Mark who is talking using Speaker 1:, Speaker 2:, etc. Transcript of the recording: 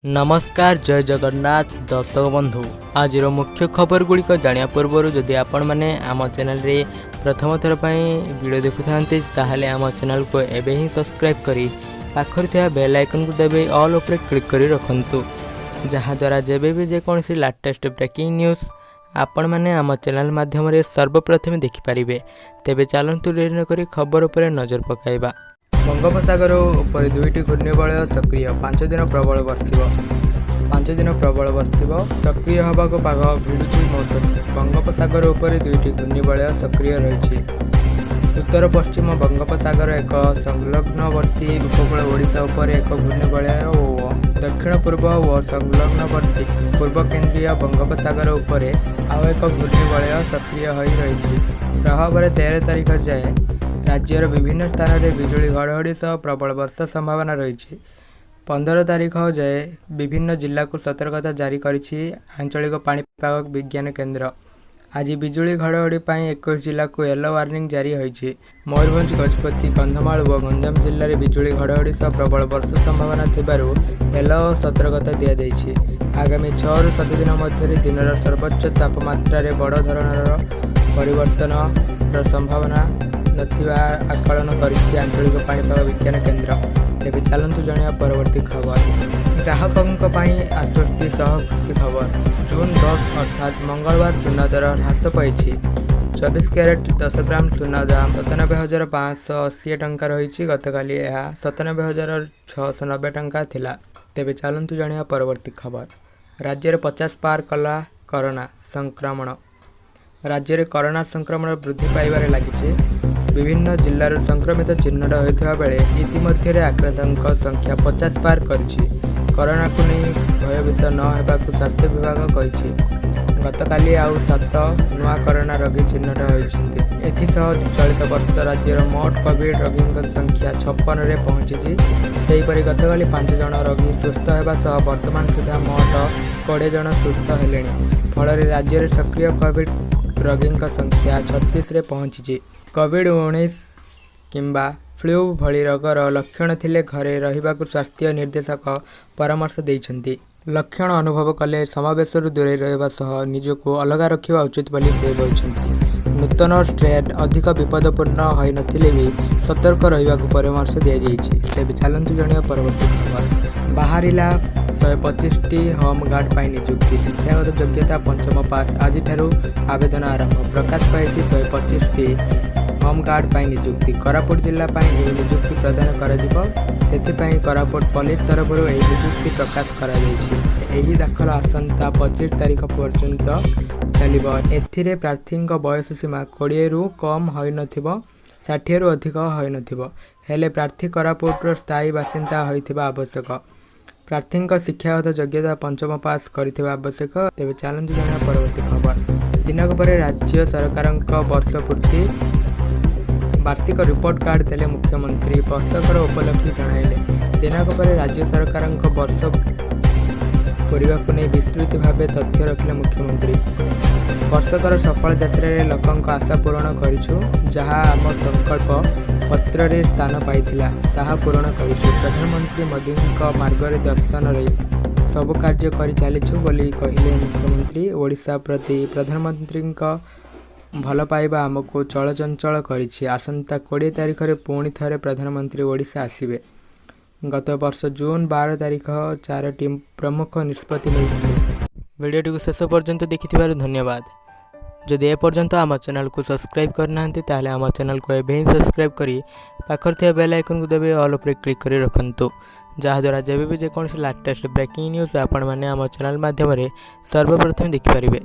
Speaker 1: नमस्कार जय जगन्नाथ दर्शक बंधु आज मुख्य खबर गुड़िक जाना पूर्व जदि आपण मैंने आम चैनल रे प्रथम थर पर वीडियो देखुं ताहले आम चैनल को एबे ही सब्सक्राइब करी पाखर थिया बेल आइकन को देबे ऑल ऊपर क्लिक करी रखंतु जहाद्वारा जेबे भी जेकोसी लेटेस्ट ब्रेकिंग न्यूज आपण मैंने आम चैनल माध्यम सर्वप्रथम देखिपारे। तेबे चलतु देरी नक खबर उपर नजर पकाइबा। बंगोपसागर उपर दुईटी घूर्णिबलय सक्रिय 5 दिन प्रबल वर्षिब सक्रिय हवा को पाग भिड़ुची मौसमी। बंगोपसागर उपर दुईटी घूर्णिबलय सक्रिय रही। उत्तर पश्चिम बंगोपसागर एक संलग्नवर्ती उपकूल ओडिशा उपर एक घूर्णिबलय और दक्षिण पूर्व और संलग्नवर्ती पूर्व केन्द्रीय बंगोपसागर उपर आउ एक घूर्णिबलय सक्रिय हो रही। प्रभाव 13 तारीख जाए राज्यर विभिन्न स्थान में बिजुली घड़घड़ी सह प्रबल वर्षा संभावना रही। 15 तारीख जाए विभिन्न जिला को सतर्कता जारी करिछि आंचलिक पाणीपाग विज्ञान केन्द्र। आज बिजुली घड़घड़ी 21 जिला को येलो वार्निंग जारी होइछि। मयूरभंज गजपति कंधमाल और गंजाम जिले में बिजुली घड़घड़ी सह प्रबल वर्षा संभावना थिबारु येलो सतर्कता दिया जाइछि। आगामी 6 ରୁ 7 दिन मध्य दिनर सर्वोच्च तापमात्रा रे बड़ धरणर परिवर्तन संभावना नथिबा आकलन करिछि आंचलिक पाणीपाग विज्ञान केन्द्र। तेबे चलंतु जानिया परवर्ती खबर। ग्राहकों पाई आश्वस्ति सह खुशी खबर। जून 10 अर्थात मंगलवार सुना दर ह्रास पाइछि। 24 कैरेट 10 ग्राम सुना दाम 97,580 टंका रही। गतकाली यह 97,690 टंका थिला। तेबे चलंतु जानिया परवर्ती खबर। राज्य में 50 पार कला कोरोना संक्रमण। राज्य में कोरोना संक्रमण वृद्धि पाइबारे लागिछि। विभिन्न जिल्लार संक्रमित चिन्हट होता बेले इतिमध्य आक्रांतों संख्या 50 पार करिछि। कोरोना को नहीं भयभीत न होबाकु स्वास्थ्य विभाग कहिछि। गतकाली आउ 7 नुआ कोरोना रोगी चिन्हट होइछन्ति। एथिसह चलित वर्ष राज्यर मोट कोविड रोगी संख्या 56 रे पहुंची। सेहीपरि गतकाली 5 जन रोगी सुस्थ होगा सह वर्तमान सुधा मोट 20 जन सुस्थ हेलेनि। फल राज्य सक्रिय कोविड रोगी संख्या 36 रे पहुंची। कोविड-19 किंबा फ्लू भली रोगर लक्षण थिले घरे रहिबाकु स्वास्थ्य निर्देशक परामर्श देइछन्ति। लक्षण अनुभव कले समावेशरू दूरे रहिबा सह निजको अलगा रखिबा उचित बोली से बोलछन्ति। नूतन स्ट्रेन अधिक विपदपूर्ण होई नथिले भी सतर्क रहिबाकु परामर्श दिया जाइछि। तेबे चलंतु जणिया परवर्ती खबर। बाहरिला 125टी होम गार्ड पाई नियुक्ति। शिक्षागत योग्यता पंचम पास। आज ठारू आवेदन आरंभ। प्रकाश पाइछि 125टी होम गार्ड पाई नियुक्ति। कोरापुट जिला पाई नियुक्ति प्रदान करा सेथिपाई कोरापुट पुलिस तरफ नियुक्ति प्रकाश करा जाइछि। एही दाखल आसंता 25 तारीख पर्यंत चलिबो। एथिरे प्रार्थी बयस सीमा 20 रु कम होई नथिबो, 60 रु अधिक होई नथिबो। हेले प्रार्थी कोरापुट स्थायी बासिंदा होइथिबा आवश्यक। प्रार्थी शिक्षागत योग्यता पंचम पास करिथिबा आवश्यक। तेबे चलंतु जानिया परवर्ती खबर। दिनक पर राज्य सरकार वर्ष पूर्ति वार्षिक रिपोर्ट कार्ड देले मुख्यमंत्री। वर्षकर उपलब्धि जणाइले। दिनक पर राज्य सरकार वर्ष पूरा को नहीं विस्तृत भाव तथ्य रखिले मुख्यमंत्री। वर्षकर सफल यात्रा लोकों आशा पूरण करिछु। जहाँ आम संकल्प पत्र रे स्थान पाइथिला ताहा पूरण करिछु। प्रधानमंत्री मोदी मार्ग दर्शन रे सब कार्य करि चलिछु बोली कहिले मुख्यमंत्री। ओडिशा प्रति प्रधानमंत्री भल पाइबा आमको चलचंचल करिछि। आसंता 20 तारीख रे पुणी थरे प्रधानमंत्री ओडिशा आसिबे। गत वर्ष जून 12 तारीख 4टी प्रमुख निष्पत्ति नहीं। वीडियो को शेष पर्यंत देखि धन्यवाद। जदि ए पर्यंत आम चैनल को सब्सक्राइब करना ताहले आम चैनल को एबे ही सब्सक्राइब करी पाखर थिया बेल आइकन को देबे ऑल ऊपर क्लिक करी रखंतु जहाद्वारा जेबे भी जेकोसी लेटेस्ट ब्रेकिंग न्यूज आपण माने आम चैनल माध्यम सर्वप्रथम देखि पारिबे।